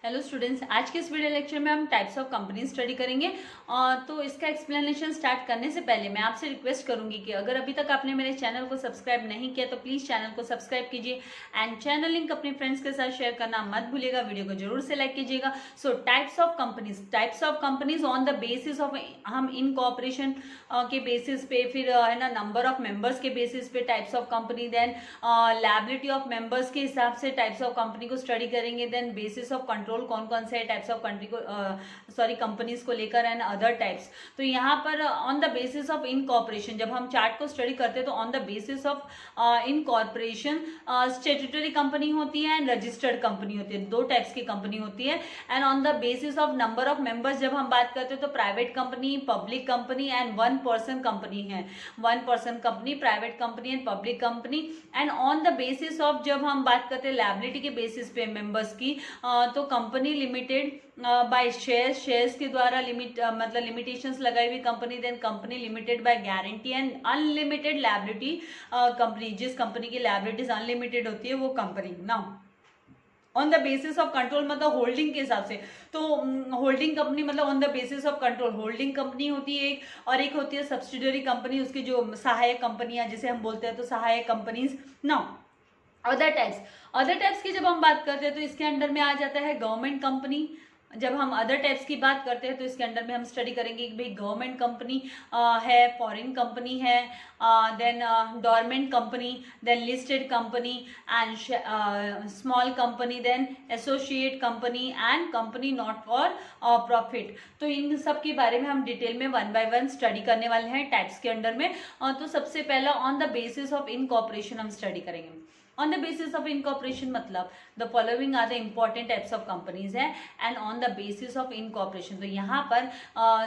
Hello students, आज के इस वीडियो लेक्चर में हम टाइप्स ऑफ कंपनी स्टडी करेंगे। तो इसका एक्सप्लेनेशन स्टार्ट करने से पहले मैं आपसे रिक्वेस्ट करूंगी कि अगर अभी तक आपने मेरे चैनल को सब्सक्राइब नहीं किया तो प्लीज चैनल को सब्सक्राइब कीजिए एंड चैनल लिंक अपने फ्रेंड्स के साथ शेयर करना मत भूलिएगा। वीडियो को जरूर से लाइक कीजिएगा। So types of companies on the basis of, हम इन कॉपरेशन के बेसिस पे, फिर है ना नंबर ऑफ मेंबर्स के बेसिस पे types of company, then liability of members के हिसाब से टाइप्स ऑफ कंपनी को स्टडी करेंगे, देन बेसिस ऑफ कंट्रोल कौन कौन से टाइप्स ऑफ कंट्री को कंपनीज को लेकर एंड अदर टाइप्स। तो यहाँ पर on the basis of incorporation जब हम चार्ट को स्टडी करते हैं तो on the basis of incorporation statutory company होती है एंड रजिस्टर्ड कंपनी होती है, दो टाइप्स की कंपनी होती है। And on the basis of number of members जब हम बात करते हैं तो private company, public company and one person company है, one person company, private company and public company. And on the basis of जब हम बात करते हैं लायबिलिटी के बेसिस पे मेंबर्स की, तो कंपनी लिमिटेड बाय शेयर्स के द्वारा मतलब लिमिटेशंस लगाई हुई company, then company limited by guarantee and unlimited liability company, जिस कंपनी की लायबिलिटीज अनलिमिटेड होती है वो company. Now on the basis of control मतलब होल्डिंग के हिसाब से, तो होल्डिंग कंपनी मतलब on the basis of control holding company होती है एक, और एक होती है सब्सिडियरी कंपनी, उसकी जो सहायक कंपनियां जिसे हम बोलते हैं तो सहायक कंपनीज। नाउ अदर टाइप्स की जब हम बात करते हैं तो इसके अंडर में आ जाता है गवर्नमेंट कंपनी। जब हम अदर टाइप्स की बात करते हैं तो इसके अंडर में हम स्टडी करेंगे कि भाई गवर्नमेंट कंपनी है, फॉरेन कंपनी है, then dormant company, then listed company and small company, then associate company and company not for profit. तो इन सब के बारे में हम डिटेल में वन बाय वन स्टडी करने वाले हैं टाइप्स के अंडर में। तो सबसे पहला on the basis of incorporation हम स्टडी करेंगे। On the basis of incorporation मतलब the following are the important types of companies है and on the basis of incorporation. तो यहाँ पर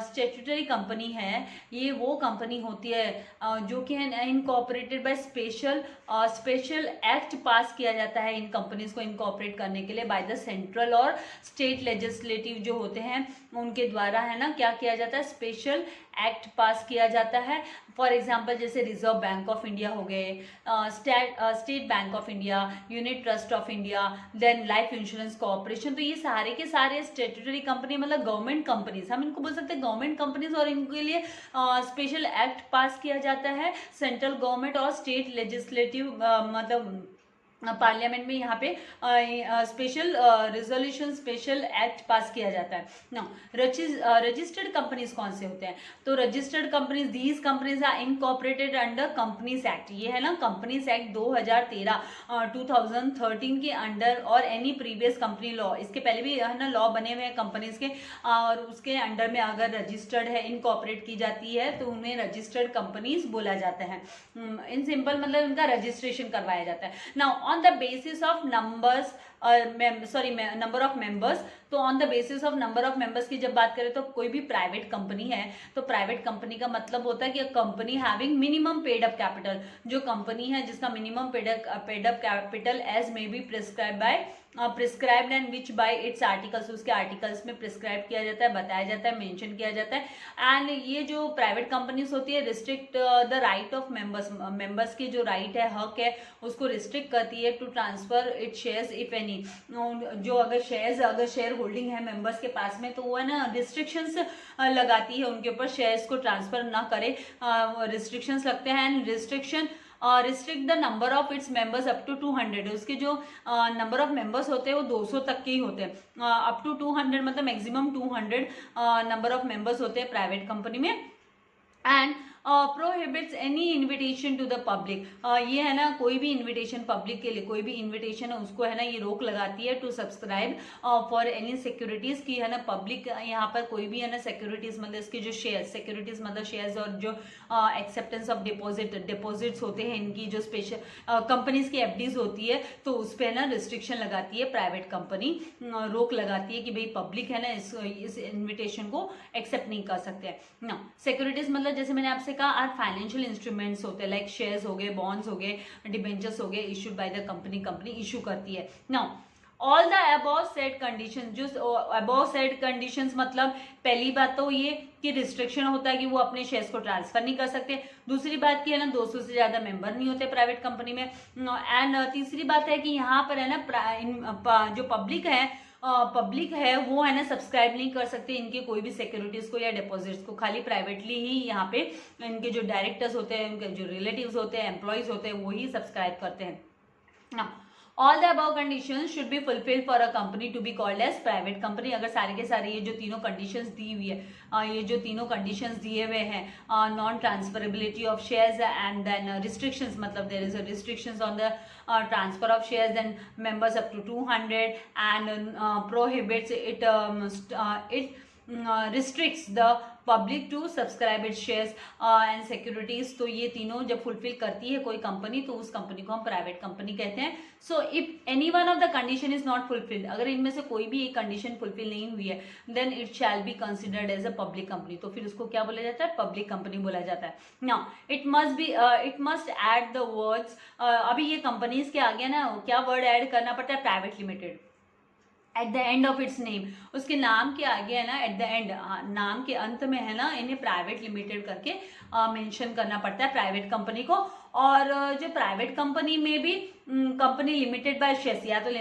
स्टैट्यूटरी कंपनी है, ये वो कंपनी होती है जो कि इनकॉर्पोरेटेड बाय स्पेशल एक्ट पास किया जाता है इन कंपनीज को इनकॉर्पोरेट करने के लिए बाय द सेंट्रल और स्टेट लेजिस्लेटिव जो होते हैं उनके द्वारा, है ना, क्या किया जाता है, स्पेशल एक्ट पास किया जाता है। फॉर एग्जाम्पल जैसे रिजर्व बैंक ऑफ इंडिया हो गए, State Bank of India, Unit Trust of India, then Life Insurance Corporation. तो ये सारे के सारे स्टैट्यूटरी कंपनी मतलब गवर्नमेंट कंपनीज, हम इनको बोल सकते हैं गवर्नमेंट कंपनीज, और इनके लिए स्पेशल एक्ट पास किया जाता है सेंट्रल गवर्नमेंट और स्टेट लेजिस्लेटिव मतलब पार्लियामेंट में यहाँ पे स्पेशल रिजोल्यूशन, स्पेशल एक्ट पास किया जाता है ना। रजिस्टर्ड कंपनीज कौन से होते हैं, तो registered companies, these companies are incorporated under Companies Act. ये है ना कंपनीज एक्ट 2013 के अंडर, और एनी प्रीवियस कंपनी लॉ, इसके पहले भी है ना लॉ बने हुए हैं कंपनीज के, और उसके अंडर में अगर रजिस्टर्ड है, इनकॉर्पोरेट की जाती है तो उन्हें रजिस्टर्ड कंपनीज बोला जाता है। इन सिंपल मतलब उनका रजिस्ट्रेशन करवाया जाता है। Now on the basis of number of members, तो on the basis of number of members की जब बात करें तो कोई भी प्राइवेट कंपनी है तो प्राइवेट कंपनी का मतलब होता है कि company having minimum paid up capital, जो कंपनी है जिसका minimum paid up capital as may be prescribed and which by its articles, उसके आर्टिकल्स में प्रिस्क्राइब किया जाता है, बताया जाता है, मेंशन किया जाता है। एंड ये जो प्राइवेट कंपनीज होती है restrict the right of members की जो राइट है, हक है, उसको रिस्ट्रिक्ट करती है to transfer it shares if any. जो अगर शेयर होल्डिंग है मेंबर्स के पास में तो वो है ना रिस्ट्रिक्शंस लगाती है उनके ऊपर, शेयर्स को ट्रांसफर ना करे, रिस्ट्रिक्शंस लगते हैं। And restrict the number of its members up to 200, उसके जो नंबर ऑफ मेंबर्स होते हैं वो 200 तक के ही होते हैं, अप टू 200 मतलब मैक्सिमम 200 नंबर ऑफ मेंबर्स होते हैं प्राइवेट कंपनी में। And prohibits any invitation to the public, ये है ना कोई भी इन्विटेशन पब्लिक के लिए, कोई भी इन्विटेशन है उसको है ना ये रोक लगाती है to subscribe for any securities की, है ना पब्लिक यहाँ पर कोई भी है ना सिक्योरिटीज मतलब इसके जो सिक्योरिटीज मतलब शेयर्स और जो एक्सेप्टेंस ऑफ डिपॉजिट्स होते हैं इनकी, जो स्पेशल कंपनीज की एफडीज होती है तो उस पर है ना रिस्ट्रिक्शन लगाती है प्राइवेट कंपनी, रोक लगाती है कि भाई पब्लिक है ना इस इन्विटेशन को एक्सेप्ट नहीं कर सकते ना। सिक्योरिटीज मतलब जैसे मैंने आपसे का आर फाइनेंशियल इंस्ट्रूमेंट्स होते हैं, लाइक शेयर्स हो गए, बॉन्ड्स हो गए, डिबेंचर्स हो गए, issued by the company issue करती है। Now all the above said conditions, जो अबव सेड कंडीशंस मतलब पहली बात तो ये कि रिस्ट्रिक्शन होता है कि वो अपने शेयर्स को ट्रांसफर नहीं कर सकते, दूसरी बात की है ना 200 से ज्यादा मेंबर नहीं होते प्राइवेट कंपनी में, एंड तीसरी बात है कि यहाँ पर है ना जो पब्लिक है पब्लिक है वो है ना सब्सक्राइब नहीं कर सकते इनके कोई भी सिक्योरिटीज को या डिपॉजिट्स को, खाली प्राइवेटली ही यहाँ पे इनके जो डायरेक्टर्स होते हैं, उनके जो रिलेटिव्स होते हैं, एम्प्लॉयज होते हैं, वो ही सब्सक्राइब करते हैं ना। All the above conditions should be fulfilled for a company to be called as private company. अगर सारे के सारे ये जो तीनों कंडीशंस दी हुई है, ये जो तीनों कंडीशंस दिए हुए हैं, non transferability of shares and then restrictions, मतलब there is a restrictions on the transfer of shares and members up to 200 and prohibits it restricts the public to subscribe its shares and securities। तो ये तीनों जब fulfil करती है कोई company तो उस कंपनी को हम प्राइवेट कंपनी कहते हैं। So if any one of the condition is not fulfilled, अगर इनमें से कोई भी एक कंडीशन फुलफिल नहीं हुई है, then it shall be considered as a public company. तो फिर उसको क्या बोला जाता है? पब्लिक कंपनी बोला जाता है। Now it must add the words, अभी ये कंपनीज के आगे ना क्या वर्ड ऐड करना पड़ता है? Private limited at the end of its name. उसके नाम के आगे है ना एट द एंड, नाम के अंत में है ना इन्हें प्राइवेट लिमिटेड करके मेंशन करना पड़ता है प्राइवेट कंपनी को। और जो प्राइवेट कंपनी में भी कंपनी लिमिटेड बाय शेयर्स, या तो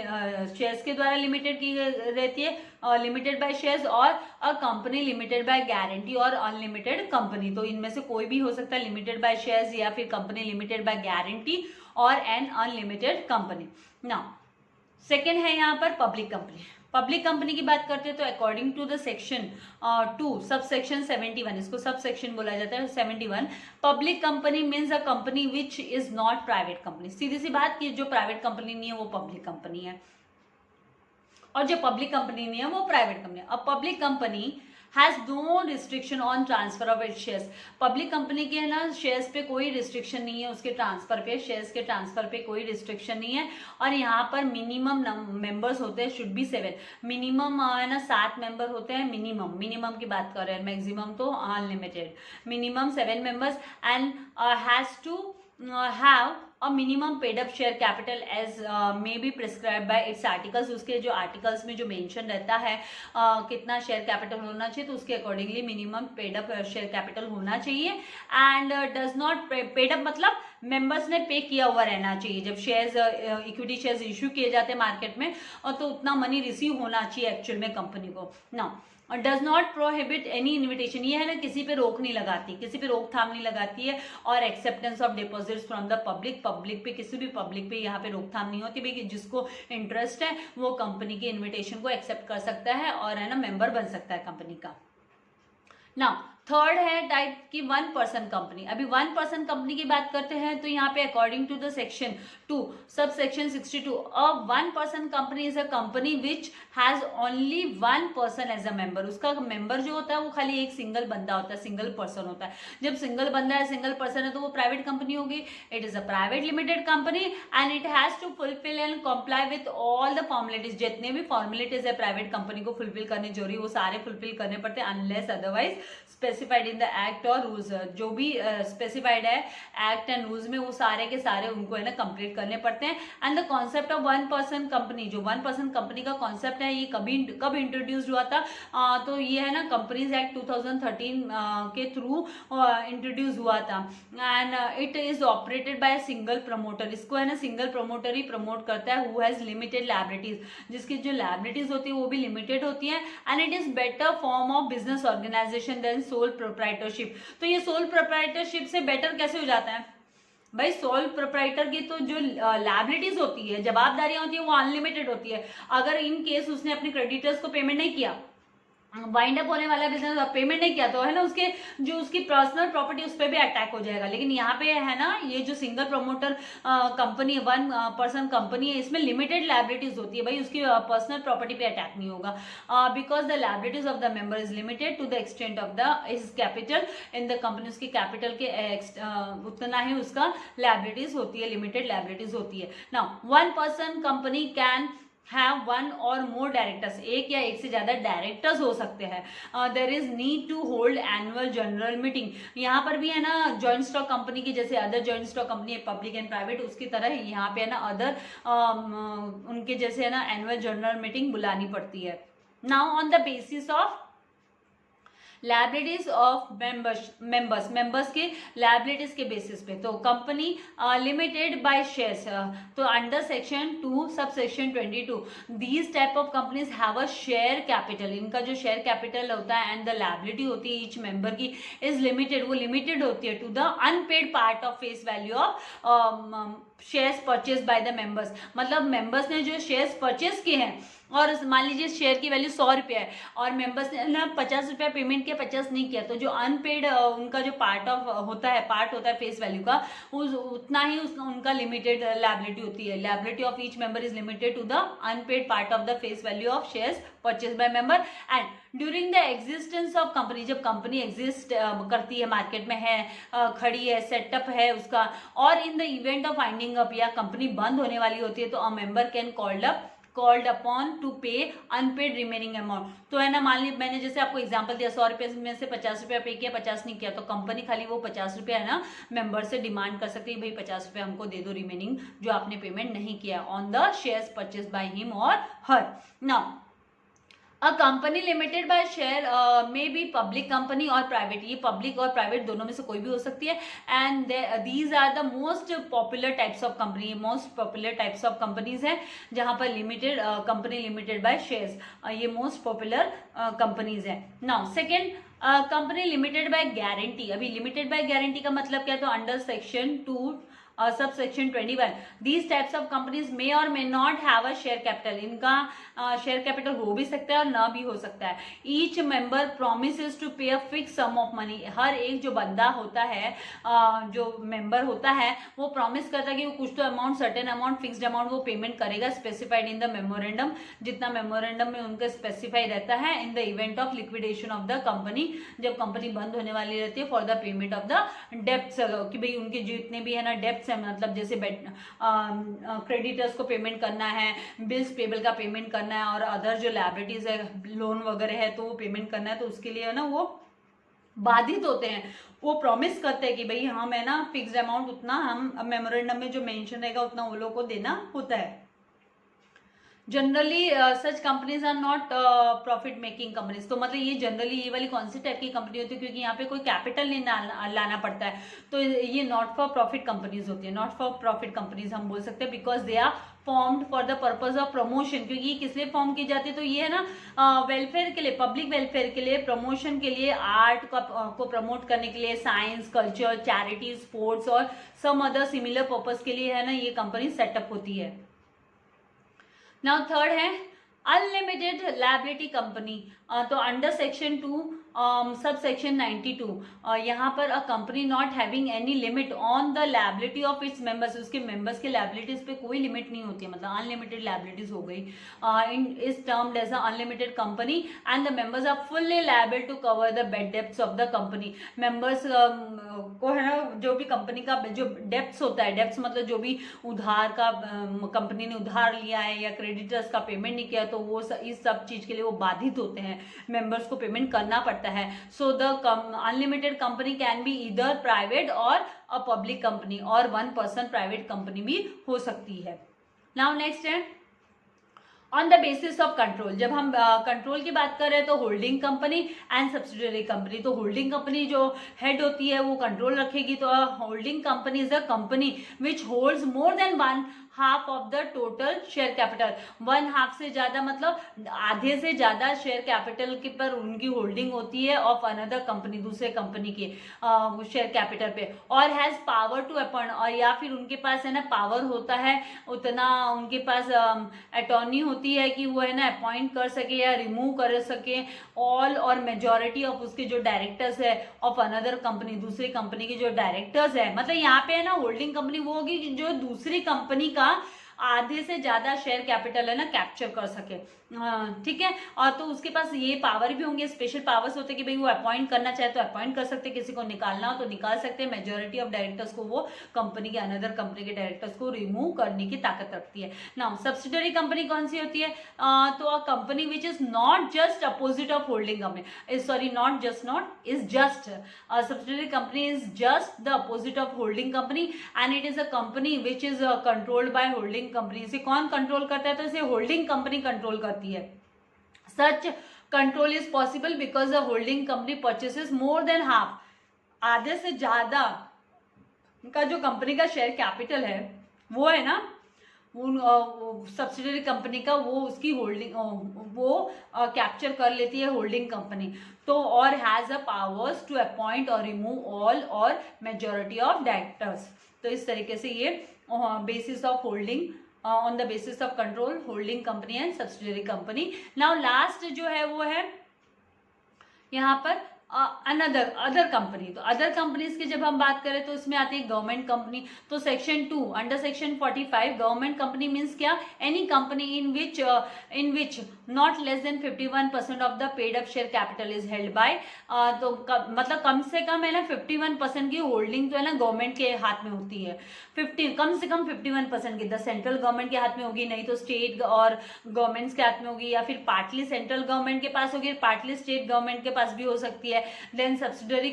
शेयर्स के द्वारा लिमिटेड की रहती है, लिमिटेड बाय शेयर्स, और अ कंपनी लिमिटेड बाय गारंटी और अनलिमिटेड कंपनी। तो इनमें से कोई भी हो सकता है, लिमिटेड बाय शेयर्स या फिर कंपनी लिमिटेड बाय गारंटी और an unlimited company. Now second है यहाँ पर पब्लिक कंपनी। पब्लिक कंपनी की बात करते हैं तो according to the section 2 sub section 71, इसको सब सेक्शन बोला जाता है 71, public company means a company which is not private company. सीधी सी बात की जो प्राइवेट कंपनी नहीं है वो पब्लिक कंपनी है, और जो पब्लिक कंपनी नहीं है वो प्राइवेट कंपनी है। अब public company has no restriction on transfer of its shares. Public company के है ना शेयर्स पे कोई रिस्ट्रिक्शन नहीं है, उसके ट्रांसफर पे, शेयर्स के ट्रांसफर पे कोई रिस्ट्रिक्शन नहीं है। और यहाँ पर मिनिमम मेंबर्स होते हैं, शुड बी 7, मिनिमम है ना 7 मेंबर होते हैं। मिनिमम की बात कर रहे हैं, मैक्सिमम तो unlimited. Minimum 7 members and has to have a minimum paid up share capital as may be prescribed by its articles। उसके जो आर्टिकल्स में जो मेंशन रहता है कितना शेयर कैपिटल होना चाहिए, तो उसके accordingly minimum paid up share capital होना चाहिए। And does not paid up मतलब मेंबर्स ने पे किया हुआ रहना चाहिए। जब शेयर्स इक्विटी शेयर्स इश्यू किए जाते हैं मार्केट में, तो उतना मनी रिसीव होना चाहिए एक्चुअल में कंपनी को ना। Does not prohibit any invitation, ये है ना किसी पे रोक नहीं लगाती, किसी पे रोकथाम नहीं लगाती है। और acceptance of deposits from the public, public पे किसी भी पब्लिक पे यहाँ पे रोकथाम नहीं होती भाई। जिसको इंटरेस्ट है वो कंपनी के इन्विटेशन को एक्सेप्ट कर सकता है और है ना मेंबर बन सकता है कंपनी का। नाउ थर्ड है टाइप की 1 पर्सन कंपनी। अभी 1 पर्सन कंपनी की बात करते हैं तो यहाँ पे according to the section 2 sub section 62, a 1 person company is a company which has only 1 person as a member. उसका मेंबर जो होता है वो खाली एक सिंगल बंदा होता है, सिंगल पर्सन होता है। जब सिंगल बंदा है, सिंगल पर्सन है, तो वो प्राइवेट कंपनी होगी। It is a private limited company and it has to fulfil and comply with all the formalities. जितने भी फॉर्मेलिटीज है प्राइवेट कंपनी को फुलफिल करने जरूरी, वो सारे फुलफिल करने पड़ते हैं unless otherwise specified in the act और रूल्स। जो भी स्पेसिफाइड है एक्ट एंड रूल्स में, वो सारे के सारे उनको है ना कंप्लीट करने पड़ते हैं। And the concept of 1 person company, जो 1 पर्सन कंपनी का कॉन्सेप्ट है, ये कब इंट्रोड्यूस्ड हुआ था? तो ये है ना कंपनीज एक्ट 2013 के थ्रू इंट्रोड्यूस हुआ था। And it is operated by single promoter. इसको है ना सिंगल प्रमोटर ही प्रमोट करता है, हु हैज लिमिटेड लायबिलिटीज, जिसकी जो लायबिलिटीज होती है वो भी लिमिटेड होती है। And it is better form of business organisation than sole proprietorship. तो ये सोल प्रोप्राइटरशिप से बेटर कैसे हो जाता है भाई? सोल प्रोप्राइटर की तो जो लायबिलिटीज होती है, जवाबदारियां होती है, वो अनलिमिटेड होती है। अगर इन केस उसने अपने क्रेडिटर्स को पेमेंट नहीं किया, वाइंड अप होने वाला बिजनेस पेमेंट नहीं किया, तो है ना उसके जो उसकी पर्सनल प्रॉपर्टी उस पर भी अटैक हो जाएगा। लेकिन यहाँ पे है ना ये जो सिंगल प्रमोटर कंपनी है, 1 पर्सन कंपनी है, इसमें लिमिटेड लायबिलिटीज होती है भाई, उसकी पर्सनल प्रॉपर्टी पे अटैक नहीं होगा। Because the liabilities of the member is limited to the extent of the his capital in the company. उसके कैपिटल के उतना ही उसका लायबिलिटीज होती है, लिमिटेड लायबिलिटीज होती है। Now 1 person company can have 1 or more directors, एक या एक से ज्यादा डायरेक्टर्स हो सकते हैं। There is need to hold annual general meeting. यहाँ पर भी है ना जॉइंट स्टॉक कंपनी की जैसे अदर जॉइंट स्टॉक कंपनी है पब्लिक एंड प्राइवेट, उसकी तरह यहाँ पे है ना अदर उनके जैसे है ना एनुअल जनरल मीटिंग बुलानी पड़ती है। Now on the basis of liabilities of members के लायबिलिटीज के बेसिस पे। तो कंपनी लिमिटेड बाय शेयर्स, तो under section 2 sub section 22 these type of companies have a share capital, इनका जो शेयर कैपिटल होता है एंड द लायबिलिटी होती है ईच मेंबर की इज लिमिटेड, वो लिमिटेड होती है to the unpaid part of face value of shares purchase by the members. मतलब मेंबर्स ने जो शेयर्स परचेज किए हैं और मान लीजिए शेयर की वैल्यू 100 रुपया है और मेंबर्स ने ना 50 रुपया पेमेंट किया, 50 नहीं किया, तो जो अनपेड उनका जो पार्ट होता है फेस वैल्यू का, उतना ही उनका लिमिटेड लायबिलिटी होती है। Liability of each member is limited to the unpaid part of the face value of shares purchase by member and during the existence of company, जब कंपनी एग्जिस्ट करती है, market में है, खड़ी है, सेटअप है उसका, और इन the event of winding up या कंपनी बंद होने वाली होती है, तो a member can called upon two पे अनपेड रिमेनिंग अमाउंट। तो है ना, मान ली मैंने जैसे आपको एग्जांपल दिया 100 रुपये में से 50 रुपया पे किया, 50 नहीं किया, तो कंपनी खाली वो 50 रुपया है ना मेंबर से डिमांड कर सकती है, भाई 50 रुपया हमको दे दो रिमेनिंग जो आपने पेमेंट नहीं किया on the shares purchase by him और her. Now a company limited by share में भी पब्लिक कंपनी और प्राइवेट, ये पब्लिक और प्राइवेट दोनों में से कोई भी हो सकती है and these are the most popular types of company, most popular types of companies हैं जहां पर limited company limited by shares, ये मोस्ट पॉपुलर कंपनीज हैं। Now second company limited by guarantee. अभी लिमिटेड बाय गारंटी का मतलब क्या है, तो under section 2 sub section 21 these types of companies may और may not have a share capital, इनका शेयर कैपिटल हो भी सकता है और ना भी हो सकता है। Each member promises to pay a fix sum of money, हर एक जो बंदा होता है, जो मेंबर होता है, वो प्रॉमिस करता है कि वो कुछ तो amount, certain amount, fixed amount वो पेमेंट करेगा, स्पेसिफाइड इन द मेमोरेंडम, जितना मेमोरेंडम में उनका स्पेसिफाई रहता है, in the event of liquidation of the company, जब कंपनी बंद होने वाली रहती है, for the payment of the debts, कि भाई उनके जितने भी है ना डेप्स, मतलब जैसे क्रेडिटर्स को पेमेंट करना है, बिल्स पेबल का पेमेंट करना है और अदर जो लायबिलिटीज है, लोन वगैरह है, तो वो पेमेंट करना है, तो उसके लिए है ना वो बाधित होते हैं। वो प्रॉमिस करते हैं कि भाई हम है ना फिक्स्ड अमाउंट उतना हम मेमोरेंडम में जो मेंशन रहेगा उतना वो लोग को देना होता है। Generally such companies are not profit making companies, तो मतलब ये जनरली ये वाली कौन सी टाइप की कंपनी होती है, क्योंकि यहाँ पे कोई कैपिटल नहीं लाना पड़ता है, तो ये नॉट फॉर प्रॉफिट कंपनीज होती है। नॉट फॉर प्रॉफिट कंपनीज हम बोल सकते हैं because they are formed for the purpose of promotion, क्योंकि ये किस लिए फॉर्म की जाती है, तो ये है ना वेलफेयर के लिए, पब्लिक वेलफेयर के लिए, प्रमोशन के लिए, आर्ट को प्रमोट करने के लिए, साइंस, कल्चर, चैरिटी, स्पोर्ट्स और सम अदर सिमिलर पर्पज के लिए है ना ये कंपनी सेटअप होती है। नाउ थर्ड है अनलिमिटेड लायबिलिटी कंपनी, तो अंडर सेक्शन 2 सब सेक्शन 92 यहाँ पर a company not having any limit on the liability of its members, उसके मेंबर्स के लायबिलिटीज पे कोई लिमिट नहीं होती है, मतलब अनलिमिटेड लायबिलिटीज हो गई, in is termed as a unlimited company and the members are fully liable to cover the bad debts of the company. Members को है ना जो भी कंपनी का जो डेप्ट्स होता है, डेप्ट्स मतलब जो भी उधार का कंपनी ने उधार लिया है या क्रेडिटर्स का पेमेंट नहीं किया, तो वो इस सब चीज के लिए वो बाधित होते हैं, मेंबर्स को पेमेंट करना पड़ता है। So the unlimited company can be either private और अ पब्लिक कंपनी, और 1 पर्सन प्राइवेट कंपनी भी हो सकती है। नाउ नेक्स्ट है on the basis of control. जब हम कंट्रोल की बात कर रहे हैं तो holding company and subsidiary company, तो होल्डिंग कंपनी जो हेड होती है वो कंट्रोल रखेगी, तो holding company is a company which holds more than 1/2 of the total share capital. 1/2 से ज्यादा मतलब आधे से ज्यादा शेयर कैपिटल के पर उनकी होल्डिंग होती है ऑफ अनदर कंपनी, दूसरे कंपनी के शेयर कैपिटल पे, और हैज पावर टू अपॉइंट, और या फिर उनके पास है ना पावर होता है, उतना उनके पास अटॉर्नी होती है कि वो है ना अपॉइंट कर सके या रिमूव कर सके ऑल और मेजॉरिटी ऑफ उसके जो डायरेक्टर्स है ऑफ अनदर कंपनी, दूसरी कंपनी के जो डायरेक्टर्स है। मतलब यहाँ पे है ना होल्डिंग कंपनी वो होगी जो दूसरी कंपनी का आधे से ज्यादा शेयर कैपिटल है ना कैप्चर कर सके, ठीक है। और तो उसके पास ये पावर भी होंगे, स्पेशल पावर्स होते कि भाई वो अपॉइंट करना चाहे तो अपॉइंट कर सकते, किसी को निकालना हो तो निकाल सकते, मेजॉरिटी ऑफ डायरेक्टर्स को वो कंपनी के अनदर कंपनी के डायरेक्टर्स को रिमूव करने की ताकत रखती है। नाउ सब्सिडरी कंपनी कौन सी होती है, तो अ company which is not just opposite of holding company, sorry not is just subsidiary company is just the opposite of holding company and it is a company which is controlled by holding company. इसे कौन control करता है, तो इसे holding company control करती है। Such control is possible because the holding company purchases more than half, आधे से ज्यादा का जो कंपनी का शेयर कैपिटल है वो है ना, सब्सिडरी कंपनी का, वो उसकी होल्डिंग वो कैप्चर कर लेती है होल्डिंग कंपनी। तो और has a powers to appoint और रिमूव ऑल और मेजॉरिटी ऑफ डायरेक्टर्स। तो इस तरीके से ये basis of holding, on the basis of control, holding company and subsidiary company. Now last जो है वो है यहाँ पर अदर कंपनी। तो अदर कंपनीज की जब हम बात करें तो इसमें आती है गवर्नमेंट कंपनी। तो section 2 under section 45 government company means क्या, any company in which not less than 51% of the paid up share capital is held by, तो मतलब कम से कम है ना 51% की होल्डिंग तो है ना गवर्नमेंट के हाथ में होती है। कम से कम 51% की द सेंट्रल गवर्नमेंट के हाथ में होगी, नहीं तो स्टेट और गवर्नमेंट्स के हाथ में होगी, या फिर पार्टली सेंट्रल गवर्नमेंट के पास होगी, पार्टली स्टेट गवर्नमेंट के पास भी हो सकती है। Then subsidiary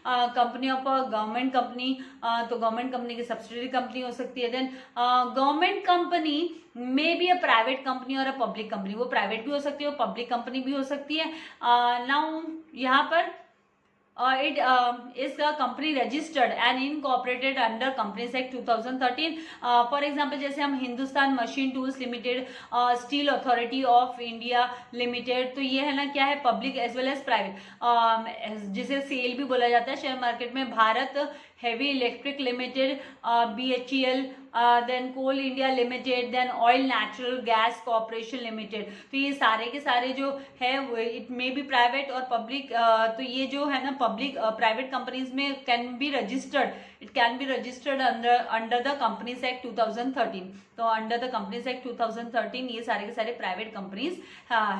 company of government company, तो गवर्नमेंट कंपनी की सब्सिडरी कंपनी हो सकती है। Then government company may be a private company और अ पब्लिक कंपनी, वो प्राइवेट भी हो सकती है और पब्लिक कंपनी भी हो सकती है। नाउ यहाँ पर it is a company registered and incorporated under Companies Act 2013. For example जैसे हम Hindustan machine tools limited, steel authority of India limited, तो ये है ना क्या है, public as well as private, जिसे सेल भी बोला जाता है शेयर मार्केट में। Bharat heavy electric limited, BHEL, then coal India limited, then oil natural gas corporation limited. तो ये सारे के सारे जो है इट मे बी प्राइवेट और पब्लिक, तो ये जो है ना पब्लिक प्राइवेट कंपनीज में can be registered, it can be registered under the Companies act 2013। तो अंडर द कंपनीज एक्ट 2013 ये सारे के सारे प्राइवेट कंपनीज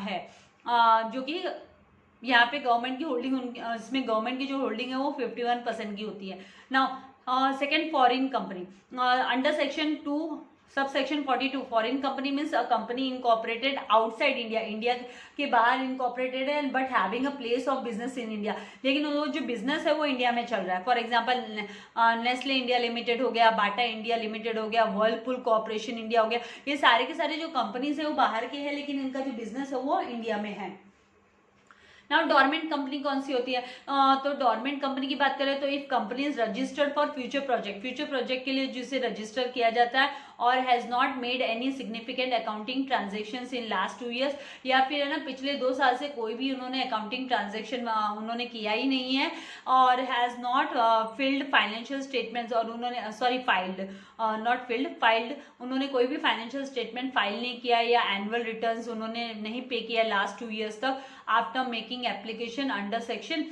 है, जो कि यहाँ पे गवर्नमेंट की होल्डिंग, इसमें गवर्नमेंट की जो होल्डिंग है वो 51% की होती है। Now second foreign company, under section 2 sub section 42 foreign company means a company incorporated outside India, India के बाहर इनकॉर्पोरेटेड है but having a place of business in India, लेकिन वो जो बिजनेस है वो इंडिया में चल रहा है। For example Nestle India limited हो गया, बाटा इंडिया लिमिटेड हो गया, वर्लपुल कॉर्पोरेशन इंडिया हो गया, ये सारे के सारे जो कंपनीज है वो बाहर के हैं लेकिन इनका जो बिजनेस है वो इंडिया में है। नाउ डोरमेंट कंपनी कौन सी होती है, तो डोरमेंट कंपनी की बात करें तो if company is registered for future project के लिए जिसे रजिस्टर किया जाता है और has not made any significant accounting transactions in last 2 years, या फिर है ना पिछले 2 साल से कोई भी उन्होंने अकाउंटिंग ट्रांजेक्शन उन्होंने किया ही नहीं है, और has not filled financial statements, और उन्होंने sorry filed not filled filed, उन्होंने कोई भी फाइनेंशियल स्टेटमेंट फाइल नहीं किया या एनुअल रिटर्न्स उन्होंने नहीं पे किया लास्ट 2 years तक, after making application under section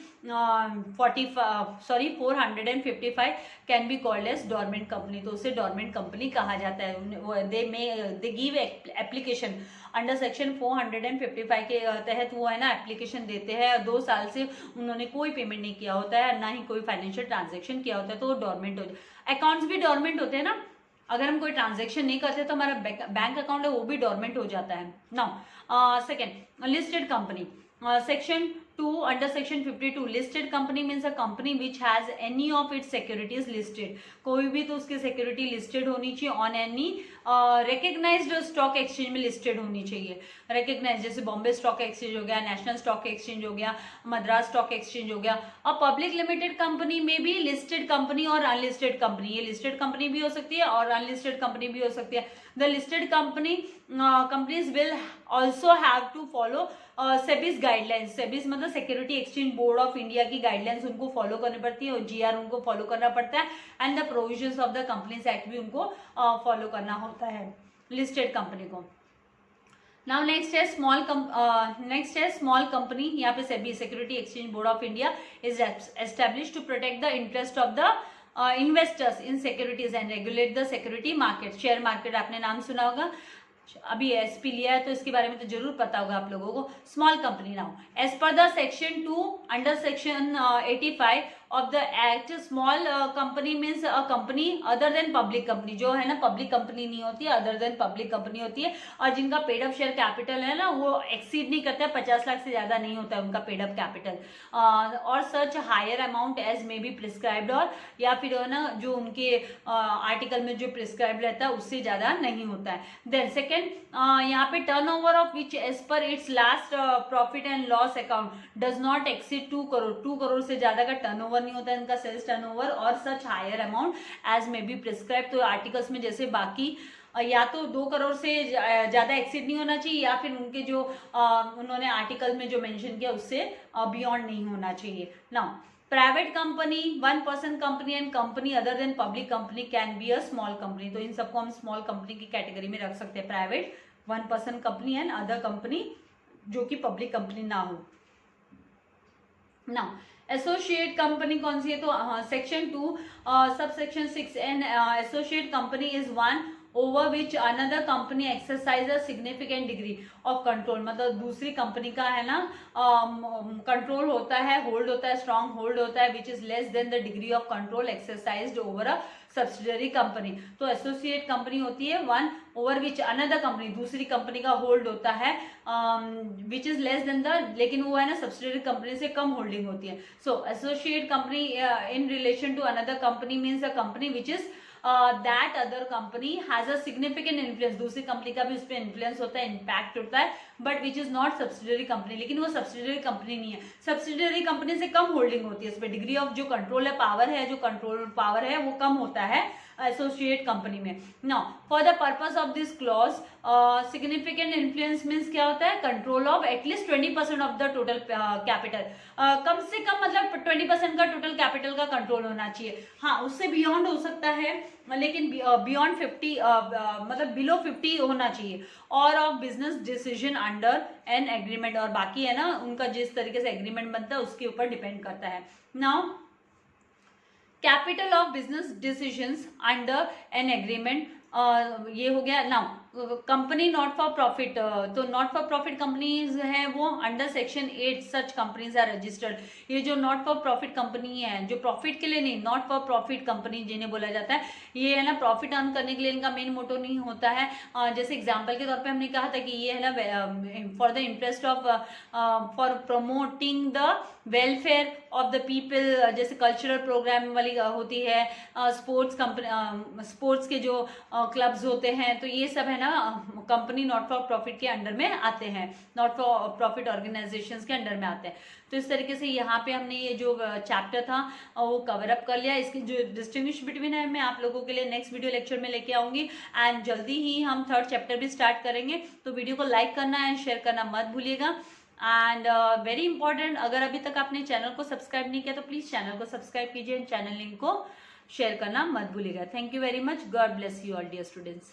455 can be called as dormant company. तो उसे डोरमेंट कंपनी कहा जाता है। They give application under section 455 के तहत वो है ना एप्लीकेशन देते हैं, 2 साल से उन्होंने कोई पेमेंट नहीं किया होता है, ना ही कोई फाइनेंशियल ट्रांजेक्शन किया होता है, तो वो डोरमेंट हो जाए। अकाउंट्स भी डोरमेंट होते हैं ना, अगर हम कोई ट्रांजेक्शन नहीं करते तो हमारा बैंक अकाउंट है वो भी डोरमेंट हो जाता है। Now second listed company, section 2 under section 52 listed company means a company which has any of its securities listed, कोई भी तो उसकी सिक्योरिटी लिस्टेड होनी चाहिए on any recognised stock exchange में लिस्टेड होनी चाहिए। रिकग्नाइज जैसे बॉम्बे स्टॉक एक्सचेंज हो गया, नेशनल स्टॉक एक्सचेंज हो गया, मद्रास स्टॉक एक्सचेंज हो गया। और पब्लिक लिमिटेड कंपनी में भी लिस्टेड कंपनी और अनलिस्टेड कंपनी, ये लिस्टेड कंपनी भी हो सकती है और अनलिस्टेड कंपनी भी हो सकती है। The listed companies will also have to follow SEBI's guidelines, SEBI's मतलब security exchange board of India की गाइडलाइंस उनको फॉलो करनी पड़ती है और GR उनको फॉलो करना पड़ता है, and the provisions of the Companies Act भी उनको फॉलो करना होता है लिस्टेड कंपनी को। नाउ नेक्स्ट है स्मॉल कंपनी, यहाँ पे SEBI Security exchange board of India is establish to protect the interest of the investors in securities and regulate the security market. Share market आपने नाम सुना होगा, अभी SP लिया है तो इसके बारे में तो जरूर पता होगा आप लोगों को। Small company now as per the section 2 under section 85 of the act. Small company means a company other than public company, जो है ना पब्लिक कंपनी नहीं होती है, अदर देन पब्लिक कंपनी होती है, और जिनका पेड अप शेयर कैपिटल है ना वो एक्सीड नहीं करता है, 50 लाख से ज्यादा नहीं होता है उनका पेड अप कैपिटल, और such higher amount as may be prescribed, और या फिर है ना जो उनके आर्टिकल में जो प्रिस्क्राइब रहता है उससे ज्यादा नहीं होता है। देन सेकेंड, यहाँ पे turnover of which as per its last profit and loss account does not exceed 2 crore, 2 crore से ज्यादा का टर्नओवर नहीं होता है इनका सेल्स टर्नओवर, और such higher amount as may be prescribe. तो आर्टिकल्स में जैसे बाकी या तो 2 करोड़ से ज्यादा एक्सीड नहीं होना चाहिए, या फिर उनके जो उन्होंने आर्टिकल में जो मेंशन किया उससे बियॉन्ड नहीं होना चाहिए। Now private company, 1 person company and company other than public company can be a small company. तो इन सबको हम स्मॉल कंपनी की कैटेगरी में रख सकते हैं, private, 1 person company and other company जो कि पब्लिक कंपनी ना हो। नाउ एसोसिएट कंपनी कौन सी है? तो section 2 sub section 6 and associate company is one over which another company exercise a significant degree of control. मतलब दूसरी कंपनी का है ना कंट्रोल होता है, होल्ड होता है, स्ट्रॉन्ग होल्ड होता है, which is less than the degree of control exercised over a subsidiary company. तो एसोसिएट कंपनी होती है 1 ओवर विच अनदर कंपनी, दूसरी कंपनी का होल्ड होता है which is less than the, लेकिन वो है ना सब्सिडरी कंपनी से कम होल्डिंग होती है। So associate company in relation to another company means a company which is that other company has a significant influence, दूसरी कंपनी का भी उस पर इन्फ्लुएंस होता है, इम्पैक्ट होता है, but which is not subsidiary company, लेकिन वो सब्सिडरी कंपनी नहीं है, सब्सिडरी कंपनी से कम होल्डिंग होती है, इस पर डिग्री ऑफ जो कंट्रोल है, पावर है, जो कंट्रोल पावर है वो कम होता है एसोसिएट कंपनी में। Now for the purpose of this clause significant influence means क्या होता है? Control of at least 20% of the total capital, कम से कम मतलब 20% का टोटल कैपिटल का कंट्रोल होना चाहिए। हाँ उससे बियॉन्ड हो सकता है, लेकिन बियॉन्ड 50 मतलब बिलो 50 होना चाहिए, और of business decision under an agreement, और बाकी है ना उनका जिस तरीके से एग्रीमेंट बनता है उसके ऊपर डिपेंड करता है। Now capital of business decisions under an agreement, ये हो गया। Now company not for profit, तो नॉट फॉर प्रॉफिट कंपनीज है वो under section 8 such companies are registered. ये जो नॉट फॉर प्रॉफिट कंपनी है, जो प्रॉफिट के लिए नहीं, नॉट फॉर प्रॉफिट कंपनी जिन्हें बोला जाता है, ये है ना प्रॉफिट अर्न करने के लिए इनका मेन मोटो नहीं होता है। जैसे एग्जांपल के तौर पे हमने कहा था कि ये है ना for the interest of for promoting the welfare of the people, जैसे कल्चरल प्रोग्राम वाली होती है, स्पोर्ट्स कंपनी, स्पोर्ट्स के जो क्लब्स होते हैं, तो ये सब है ना कंपनी नॉट फॉर प्रॉफिट के अंडर में आते हैं, नॉट फॉर प्रॉफिट ऑर्गेनाइजेशंस के अंडर में आते हैं। तो इस तरीके से यहाँ पे हमने ये जो चैप्टर था वो कवर अप कर लिया। इसकी जो डिस्टिंग्विश बिटवीन है मैं आप लोगों के लिए नेक्स्ट वीडियो लेक्चर में लेके आऊंगी, एंड जल्दी ही हम 3rd चैप्टर भी स्टार्ट करेंगे। तो वीडियो को लाइक करना एंड शेयर करना मत भूलिएगा। एंड वेरी इंपॉर्टेंट, अगर अभी तक आपने चैनल को सब्सक्राइब नहीं किया तो प्लीज चैनल को सब्सक्राइब कीजिए, चैनल लिंक को शेयर करना मत भूलिएगा। Thank you very much, God bless you all dear students.